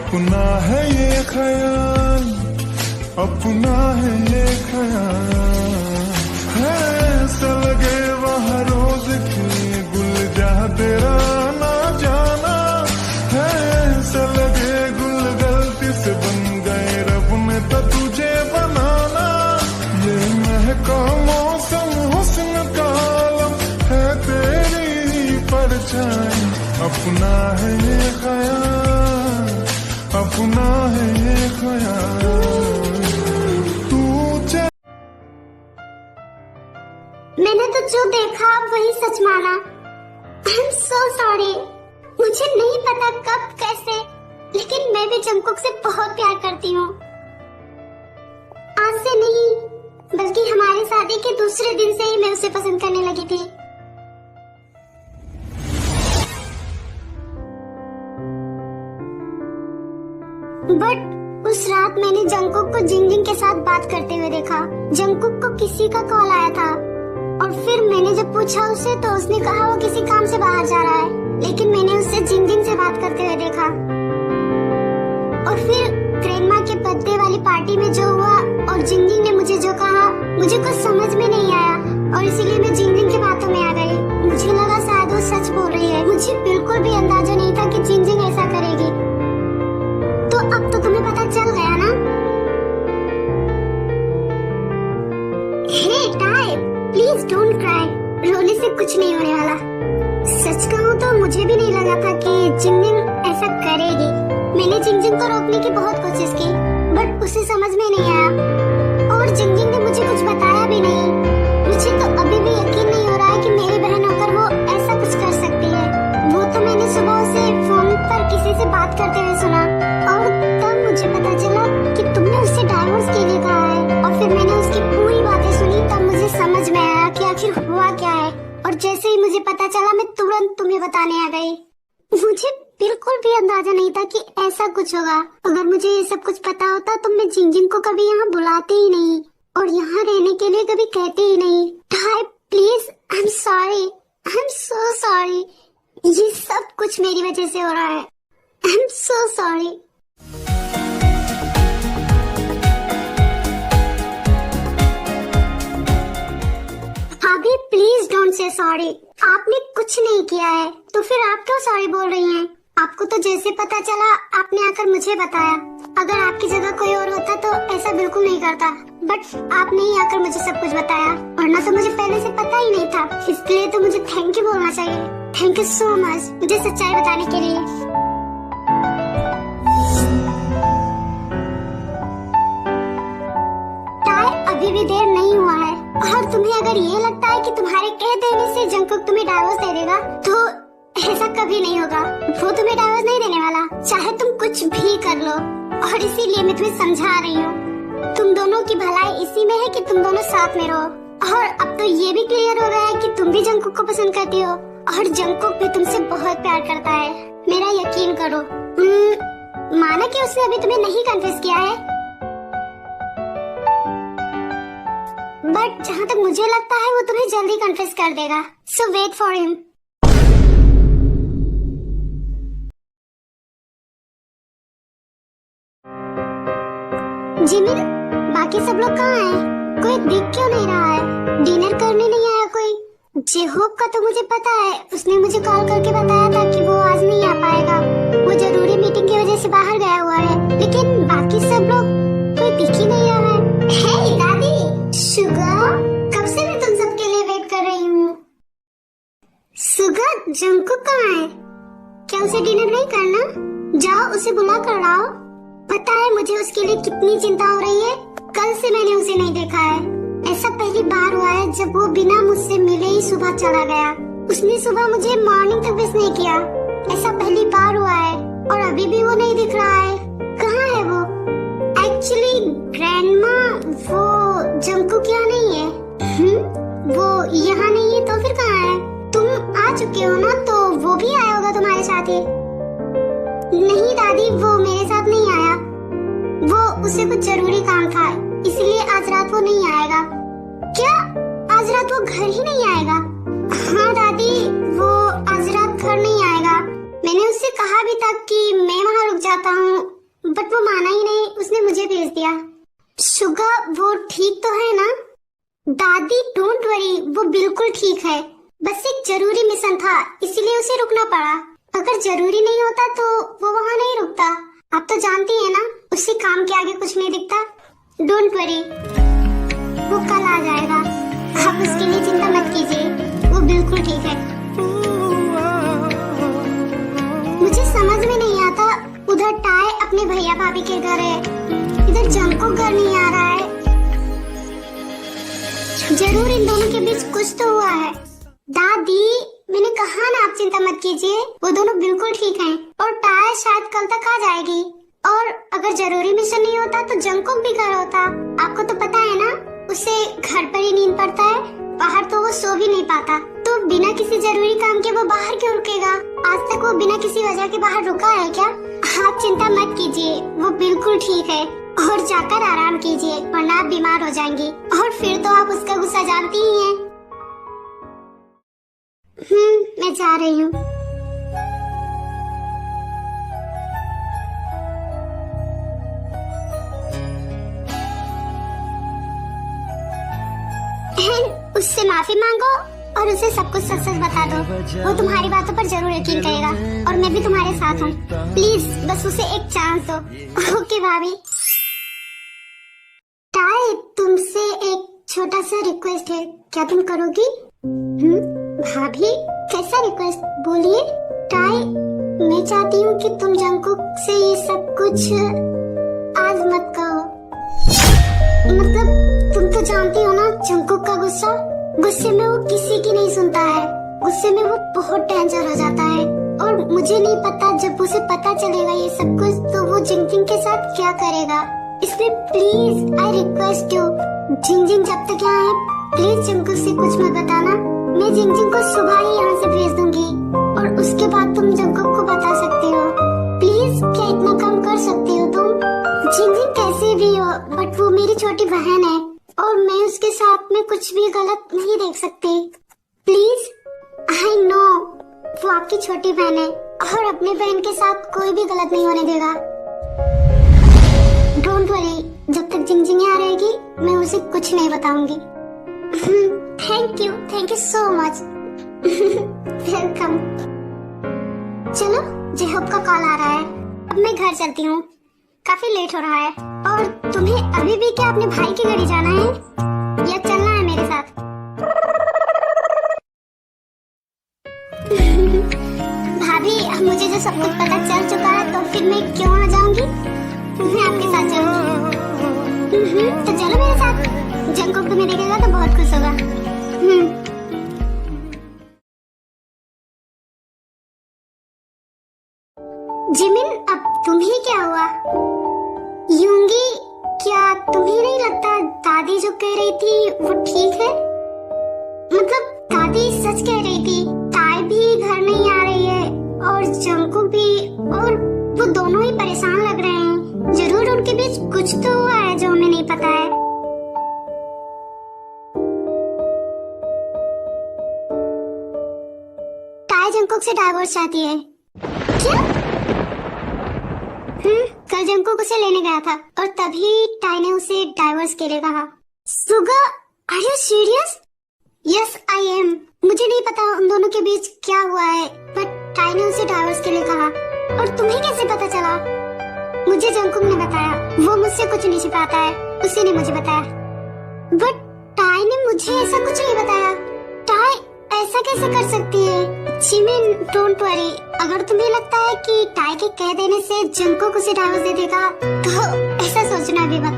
अपना है ये ख्याल, अपना है ये ख्याल, है ऐसा लगे वहाँ रोज की गुल जा तेरा ना जाना, है ऐसा लगे गुल गलती से बन गए रब ने तो तुझे बनाना। ये महका मौसम हुस्न का आलम है तेरी ही परछाई, अपना है ये ख्याल, अपना है ये ख्याल। मैंने तो जो देखा वही सच माना। I am so sorry. मुझे नहीं पता कब कैसे, लेकिन मैं भी जंगकुक से बहुत प्यार करती हूँ। आज से नहीं, बल्कि हमारी शादी के दूसरे दिन से ही मैं उसे पसंद करने लगी थी। बट उस रात मैंने जंगकुक को जिंगजिंग के साथ बात करते हुए देखा। जंगकुक को किसी का कॉल आया था और फिर मैंने जब पूछा उसे तो उसने कहा वो किसी काम से बाहर जा रहा है, लेकिन मैंने उससे जिंगजिंग से बात करते हुए देखा। और फिर ग्रैंडमा के बर्थडे वाली पार्टी में जो हुआ और जिंगजिंग ने मुझे जो कहा, मुझे कुछ समझ में नहीं आया और इसीलिए मैं जिंगजिंग के बातों में आ गई। मुझे लगा शायद वो सच बोल रही है। मुझे बिल्कुल भी अंदाजा नहीं था कि जिंगजिंग ऐसा करेगी। तो अब तो तुम्हें पता चल गया ना? हे टाई, प्लीज डोंट क्राई। रोने से कुछ नहीं होने वाला। सच कहूँ तो मुझे भी नहीं लगा था कि जिंगजिंग ऐसा करेगी। मैंने जिंगजिंग को रोकने की बहुत कोशिश की, बट उसे समझ में नहीं आया और जिंगजिंग ने मुझे कुछ बताया भी नहीं। मुझे तो अभी भी यकीन नहीं हो रहा है कि मेरी बहन होकर वो ऐसा कुछ कर सकती है। वो तो मैंने सुबह उसे फोन पर किसी से बात करते हुए सुना और तब मुझे पता चला कि तुमने उससे डाइवोर्स के लिए कहा है। और फिर मैंने उसकी पूरी बातें सुनी, तब मुझे समझ में आया कि आखिर हुआ क्या है। और जैसे ही मुझे पता चला मैं तुरंत तुम्हें बताने आ गई। मुझे बिल्कुल भी अंदाजा नहीं था कि ऐसा कुछ होगा। अगर मुझे ये सब कुछ पता होता तो मैं जिंगजिंग को कभी यहाँ बुलाती ही नहीं और यहाँ रहने के लिए कभी कहती ही नहीं। Tie please, I am sorry, I am so sorry. ये सब कुछ मेरी वजह से हो रहा है। I am so sorry. अभी प्लीज डोंट से सॉरी। आपने कुछ नहीं किया है तो फिर आप क्यों सॉरी बोल रही हैं? आपको तो जैसे पता चला आपने आकर मुझे बताया। अगर आपकी जगह कोई और होता तो ऐसा बिल्कुल नहीं करता, बट आपने ही आकर मुझे सब कुछ बताया, वरना तो मुझे पहले से पता ही नहीं था। इसलिए तो मुझे थैंक यू बोलना चाहिए। थैंक यू सो मच मुझे सच्चाई बताने के लिए। टाई, अभी भी देर नहीं हुआ है और तुम्हें अगर ये लगता है कि तुम्हारे कह देने से जंगकुक तुम्हें डाइवोर्स दे देगा तो ऐसा कभी नहीं होगा। वो तुम्हें डाइवोर्स नहीं देने वाला, चाहे तुम कुछ भी कर लो। और इसीलिए मैं तुम्हें समझा रही हूँ। तुम दोनों की भलाई इसी में है कि तुम दोनों साथ में रहो। और अब तो ये भी क्लियर हो गया है कि तुम भी जंगकुक को पसंद करती हो और जंगकुक भी तुमसे बहुत प्यार करता है। मेरा यकीन करो। माना कि उसने अभी तुम्हें नहीं कन्फेस किया है, बट जहाँ तक मुझे लगता है वो तुम्हें जल्दी कन्फेस कर देगा। सो वेट फॉर हिम। जिमिन, बाकी सब लोग कहाँ हैं? कोई दिख क्यों नहीं रहा है? डिनर करने नहीं आया कोई? जेहोप का तो मुझे पता है, उसने मुझे कॉल करके बताया था कि वो आज नहीं आ पाएगा। वो जरूरी मीटिंग की वजह से बाहर गया हुआ है। लेकिन बाकी सब लोग कोई दिख ही नहीं रहा है। हे दादी, शुगर, कब से मैं तुम सबके लिए वेट कर रही हूँ। शुगर, जंगकुक कहाँ है? क्या उसे डिनर नहीं करना? जाओ उसे बुला कर लाओ। पता है मुझे उसके लिए कितनी चिंता हो रही है। कल से मैंने उसे नहीं देखा है। ऐसा पहली बार हुआ है जब वो बिना मुझसे मिले ही सुबह चला गया। उसने सुबह मुझे मॉर्निंग तक विश नहीं किया। ऐसा पहली बार हुआ है और अभी भी वो नहीं दिख रहा है। कहाँ है वो? एक्चुअली ग्रैंडमा, वो जंगकुक यहाँ नहीं है। वो यहाँ नहीं है तो फिर कहाँ है? तुम आ चुके हो ना, तो वो भी आया होगा तुम्हारे साथ ही। नहीं दादी, वो मेरे साथ नहीं आया। वो उसे कुछ जरूरी काम था, इसलिए आज रात वो नहीं आएगा। क्या आज रात वो घर ही नहीं आएगा? हाँ दादी, वो आज रात घर नहीं आएगा। मैंने उससे कहा भी था कि मैं वहाँ रुक जाता हूँ, बट वो माना ही नहीं, उसने मुझे भेज दिया। सुगा वो ठीक तो है ना? दादी डोंट वरी, वो बिल्कुल ठीक है। बस एक जरूरी मिशन था, इसीलिए उसे रुकना पड़ा। अगर जरूरी नहीं होता तो वो वहाँ नहीं रुकता। आप तो जानती है ना, उसी काम के आगे कुछ नहीं दिखता। डोंट वरी, वो कल आ जाएगा। आप उसके लिए चिंता मत कीजिए, वो बिल्कुल ठीक है। मुझे समझ में नहीं आता, उधर टाय अपने भैया भाभी के घर है, इधर जंको घर नहीं आ रहा है। जरूर इन दोनों के बीच कुछ तो हुआ है। दादी, मैंने कहा ना, आप चिंता मत कीजिए, वो दोनों बिल्कुल ठीक हैं और टाय शायद कल तक आ जाएगी। और अगर जरूरी मिशन नहीं होता तो जंकुक भी घर होता। आपको तो पता है ना, उसे घर पर ही नींद पड़ता है, बाहर तो वो सो भी नहीं पाता। तो बिना किसी जरूरी काम के वो बाहर क्यों रुकेगा? आज तक वो बिना किसी वजह के बाहर रुका है क्या? आप चिंता मत कीजिए, वो बिल्कुल ठीक है। और जाकर आराम कीजिए, वरना आप बीमार हो जाएंगी और फिर तो आप उसका गुस्सा जानती ही हैं। मैं जा रही हूँ। उससे माफी मांगो और उसे सब कुछ सच सच बता दो। वो तुम्हारी बातों पर जरूर यकीन करेगा और मैं भी तुम्हारे साथ हूँ। प्लीज बस उसे एक चांस दो। ओके भाभी। टाय, तुमसे एक छोटा सा रिक्वेस्ट है, क्या तुम करोगी? भाभी, कैसा रिक्वेस्ट? बोलिए। टाय, मैं चाहती हूँ कि तुम जंकुक से ये सब कुछ आज मत कहो। मतलब तुम तो जानती हो ना, जंकुक का गुस्सा, गुस्से में वो किसी की नहीं सुनता है। गुस्से में वो बहुत डेंजर हो जाता है और मुझे नहीं पता जब उसे पता चलेगा ये सब कुछ तो वो जिंगजिंग के साथ क्या करेगा। इसलिए please I request you, Jingjing जब तक यहाँ है प्लीज जंकुक से कुछ मत बताना। मैं जिंगजिंग को सुबह ही यहाँ से भेज दूंगी और उसके बाद तुम जंकुक को बता सकती हो। प्लीज, क्या इतना कम कर सकती हो तुम? जिंगजिंग कैसे भी हो, बट वो मेरी छोटी बहन है और मैं उसके साथ में कुछ भी गलत नहीं देख सकती। प्लीज, आई नो वो आपकी छोटी बहन है और अपनी बहन के साथ कोई भी गलत नहीं होने देगा। डोंट वरी, जब तक जिंगजिंग यहाँ रहेगी मैं उसे कुछ नहीं बताऊंगी। Thank you so much. Welcome. चलो, जेहब का कॉल आ रहा है, अब मैं घर चलती हूँ, काफी लेट हो रहा है। और तुम्हें अभी भी क्या अपने भाई की गाड़ी जाना है या चलना है मेरे साथ? भाभी, अब मुझे जो सब कुछ पता चल चुका है तो फिर मैं क्यों आ जाऊंगी? मैं आपके साथ चलूंगी। तो चलो मेरे साथ, जंकुक तुम्हें देखेगा तो बहुत खुश होगा। जिमिन, अब तुम्हें क्या हुआ? यूंगी, क्या तुम्हें नहीं लगता दादी जो कह रही थी वो ठीक है? मतलब दादी सच कह रही थी, टाय भी घर नहीं आ रही है और जंकुक भी, और वो दोनों ही परेशान लग रहे हैं। जरूर उनके बीच कुछ तो हुआ है जो हमें नहीं पता है। टाय जंकुक से डाइवोर्स चाहती है। क्या? कल जंकुक उसे लेने गया था और तभी टाय ने उसे डाइवोर्स के लिए कहा। Suga, are you serious? Yes I am. मुझे नहीं पता उन दोनों के बीच क्या हुआ है, बट टाय ने उसे डाइवोर्स के लिए कहा। और तुम्हें कैसे पता चला? मुझे जंकुक ने बताया, वो मुझसे कुछ नहीं छिपाता है, उसी ने मुझे बताया। बट टाय ने मुझे ऐसा कुछ नहीं बताया। टाय ऐसा कैसे कर सकती है? जिमिन, डोंट वरी, अगर तुम्हें लगता है कि टाय के कह देने से जंकुक उसे डाइवोर्स दे देगा तो ऐसा सोचना भी मत।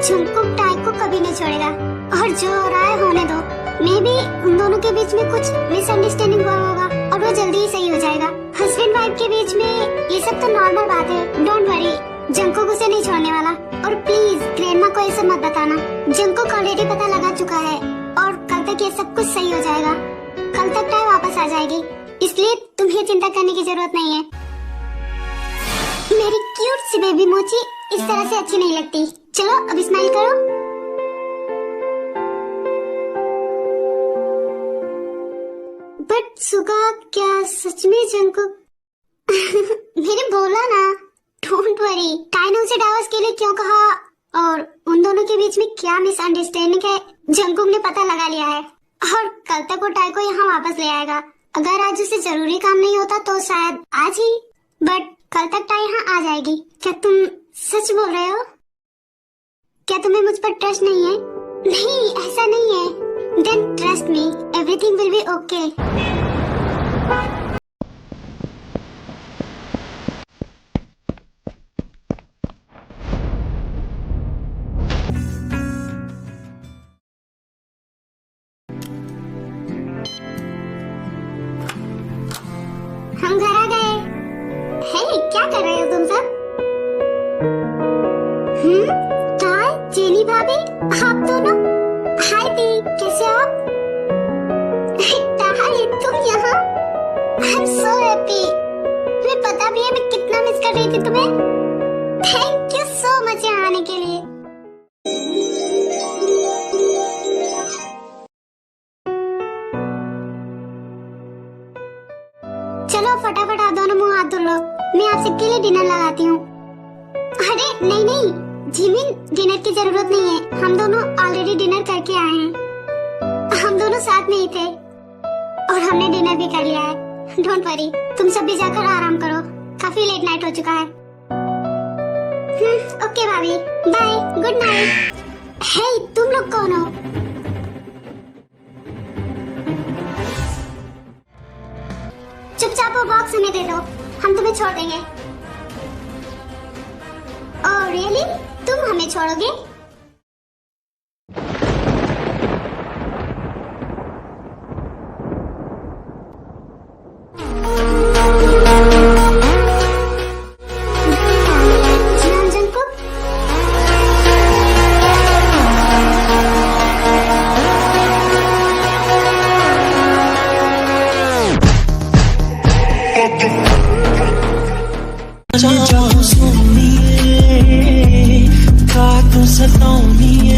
जंकुक टाय को कभी नहीं छोड़ेगा और जो हो रहा है होने दो। मे बी उन दोनों के बीच में कुछ मिसअंडरस्टैंडिंग हुआ होगा और वो जल्दी ही सही हो जाएगा। हस्बैंड वाइफ के बीच में ये सब तो नॉर्मल बात है। डोंट वरी, जंकुक उसे नहीं छोड़ने वाला। और प्लीज ग्रैंडमा को ये सब मत बताना। जंकुक ऑलरेडी पता लगा चुका है और कल तक ये सब कुछ सही हो जाएगा। कल तक टाय वापस आ जाएगी, इसलिए तुम्हें चिंता करने की जरूरत नहीं है। मेरी क्यूट सी बेबी मोची इस तरह से अच्छी नहीं लगती। चलो अब स्माइल करो। बट सुगा, क्या सच में जंकुक? मैंने बोला ना, डोंट डोंट वरी, टाई ने उसे डाइवोर्स के लिए क्यों कहा और उन दोनों के बीच में क्या मिसअंडरस्टैंडिंग है जंगकुक ने पता लगा लिया है और कल तक वो टाई को यहाँ वापस ले आएगा। अगर आज उसे जरूरी काम नहीं होता तो शायद आज ही, बट कल तक टाई यहाँ आ जाएगी। क्या तुम सच बोल रहे हो? क्या तुम्हें मुझ पर ट्रस्ट नहीं है? नहीं, ऐसा नहीं है। Then trust me, everything will be okay. हम घर आ गए। हे, क्या कर रहे हो तुम सब? टाई, जेनी भाभी, आप दोनों। हाय दी, कैसे हो आप? टाई, तुम यहाँ? I am so happy. तुम्हें पता भी है मैं कितना मिस कर रही थी तुम्हें। थैंक यू सो मच यहाँ आने के लिए। चलो फटाफट आप दोनों मुंह हाथ धो लो, मैं आप सबके लिए डिनर लगाती हूँ। अरे नहीं नहीं जिमिन, डिनर की जरूरत नहीं है, हम दोनों ऑलरेडी डिनर करके आए हैं। हम दोनों साथ में ही थे और हमने डिनर भी कर लिया है। डोंट वरी, तुम सब भी जाकर आराम करो, काफी लेट नाइट हो चुका है। ओके भाभी, बाय, गुड नाइट। हे, तुम लोग कौन हो? चुपचाप वो बॉक्स हमें दे दो, हम तुम्हें छोड़ देंगे। Oh really? तुम हमें छोड़ोगे? जियान जंगकुक? Fuck you.